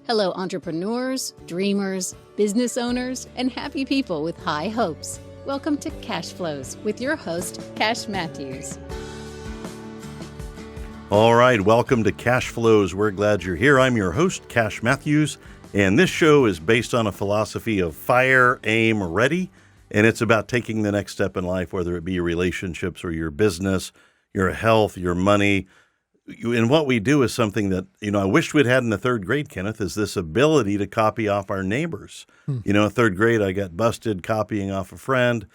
Hello, entrepreneurs, dreamers, business owners, and happy people with high hopes. Welcome to Cashflows with your host, Cash Matthews. All right, welcome to Cashflows. We're glad you're here. I'm your host, Cash Matthews, and this show is based on a philosophy of fire, aim, ready, and it's about taking the next step in life, whether it be your relationships or your business, your health, your money. And what we do is something that, I wished we'd had in the third grade, Kenneth, is this ability to copy off our neighbors. In third grade, I got busted copying off a friend,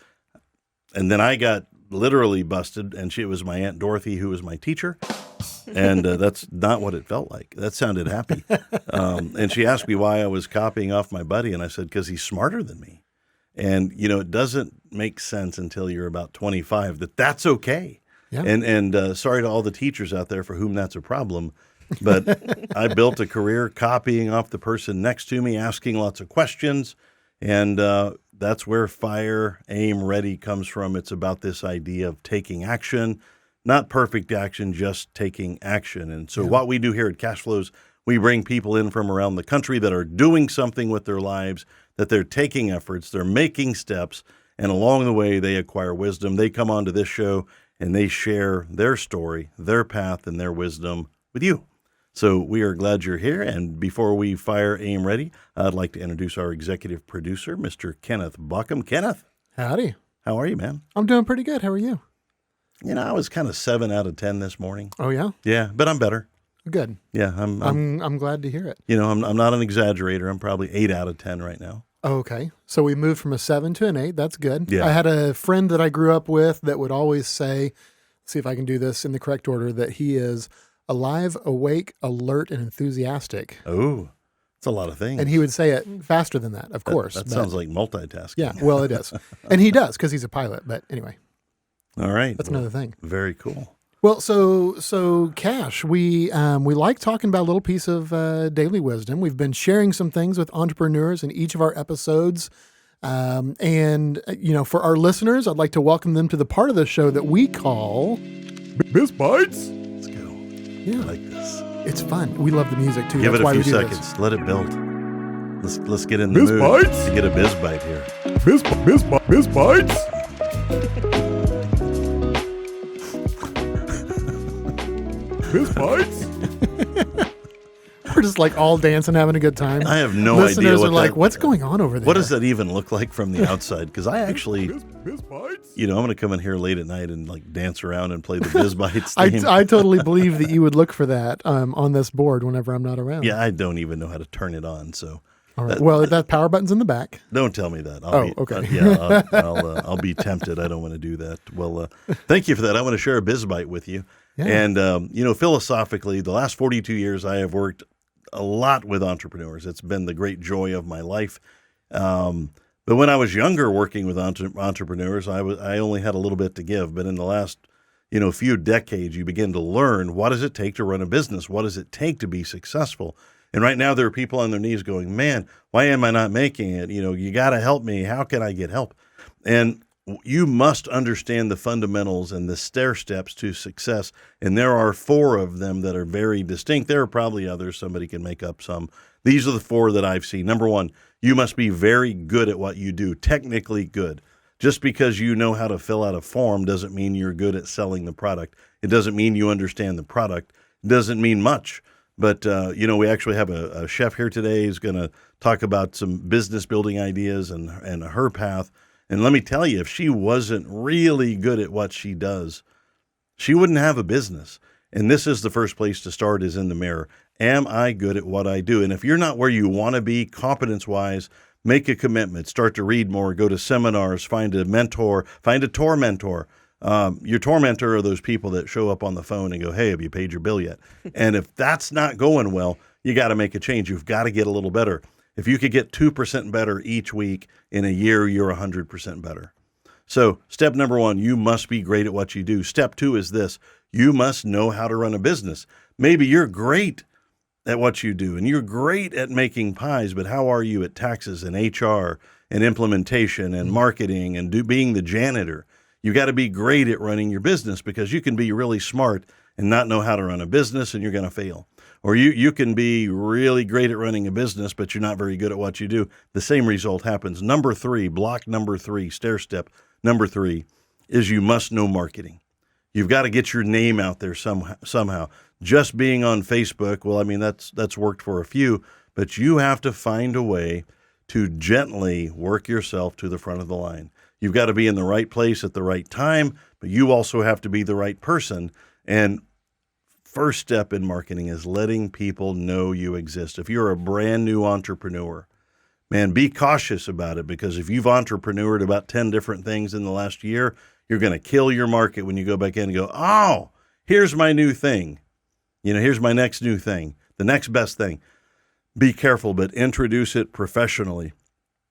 and then I got literally busted, and it was my Aunt Dorothy who was my teacher. And that's not what it felt like. That sounded happy. And she asked me why I was copying off my buddy, and I said, because he's smarter than me. And, it doesn't make sense until you're about 25 that that's okay. Yeah. And sorry to all the teachers out there for whom that's a problem, but I built a career copying off the person next to me, asking lots of questions, and that's where fire, aim, ready comes from. It's about this idea of taking action, not perfect action, just taking action. And so what we do here at Cashflows, we bring people in from around the country that are doing something with their lives, that they're taking efforts, they're making steps, and along the way they acquire wisdom. They come onto this show and they share their story, their path, and their wisdom with you. So we are glad you're here. And before we fire, aim, ready, I'd like to introduce our executive producer, Mr. Kenneth Buckham. Kenneth. Howdy. How are you, man? I'm doing pretty good. How are you? I was kind of 7 out of 10 this morning. Oh, yeah? Yeah, but I'm better. Good. Yeah, I'm glad to hear it. I'm not an exaggerator. I'm probably 8 out of 10 right now. Okay. So we moved from a 7 to an 8. That's good. Yeah. I had a friend that I grew up with that would always say, see if I can do this in the correct order, that he is alive, awake, alert, and enthusiastic. Oh, that's a lot of things. And he would say it faster than that, of course. That sounds like multitasking. Yeah, well, it is. And he does because he's a pilot. But anyway. All right. That's another thing. Very cool. Well, so Cash, we like talking about a little piece of daily wisdom. We've been sharing some things with entrepreneurs in each of our episodes. And for our listeners, I'd like to welcome them to the part of the show that we call Biz Bites. Let's go. Yeah. I like this. It's fun. We love the music too. Give That's it why a few we do seconds. this. Let it build. Let's get in the Biz mood Bites? to get a Biz Bite here. Biz Bites. Biz Bites. We're just like all dancing, having a good time. I have no Listeners idea what are like, what's going on over there? What does that even look like from the outside? Because I actually, Biz Bites? I'm going to come in here late at night and like dance around and play the Biz Bites theme. I totally believe that you would look for that on this board whenever I'm not around. Yeah, I don't even know how to turn it on. So, all right. Well, that power button's in the back. Don't tell me that. Okay. I'll be tempted. I don't want to do that. Well, thank you for that. I want to share a Biz Bite with you. Yeah. And, philosophically, the last 42 years, I have worked a lot with entrepreneurs. It's been the great joy of my life. But when I was younger working with entrepreneurs, I only had a little bit to give. But in the last, few decades, you begin to learn, what does it take to run a business? What does it take to be successful? And right now there are people on their knees going, man, why am I not making it? You got to help me. How can I get help? And you must understand the fundamentals and the stair steps to success. And there are 4 of them that are very distinct. There are probably others. Somebody can make up some. These are the 4 that I've seen. Number 1, you must be very good at what you do, technically good. Just because you know how to fill out a form doesn't mean you're good at selling the product. It doesn't mean you understand the product. It doesn't mean much. But, we actually have a chef here today who's going to talk about some business building ideas and her path. And let me tell you, if she wasn't really good at what she does, she wouldn't have a business. And this is the first place to start, is in the mirror. Am I good at what I do? And if you're not where you want to be competence-wise, make a commitment. Start to read more, go to seminars, find a mentor, find a tour mentor. Your tormentor are those people that show up on the phone and go, hey, have you paid your bill yet? And if that's not going well, you got to make a change. You've got to get a little better. If you could get 2% better each week, in a year, you're 100% better. So step number 1, you must be great at what you do. Step 2 is this: you must know how to run a business. Maybe you're great at what you do and you're great at making pies, but how are you at taxes and HR and implementation and marketing and being the janitor? You got to be great at running your business, because you can be really smart and not know how to run a business, and you're going to fail. Or you can be really great at running a business, but you're not very good at what you do. The same result happens. Number 3, block number 3, stair step number 3 is you must know marketing. You've got to get your name out there somehow. Just being on Facebook, well, I mean, that's worked for a few, but you have to find a way to gently work yourself to the front of the line. You've got to be in the right place at the right time, but you also have to be the right person. And first step in marketing is letting people know you exist. If you're a brand new entrepreneur, man, be cautious about it, because if you've entrepreneured about 10 different things in the last year, you're going to kill your market when you go back in and go, oh, here's my new thing. Here's my next new thing, the next best thing. Be careful, but introduce it professionally.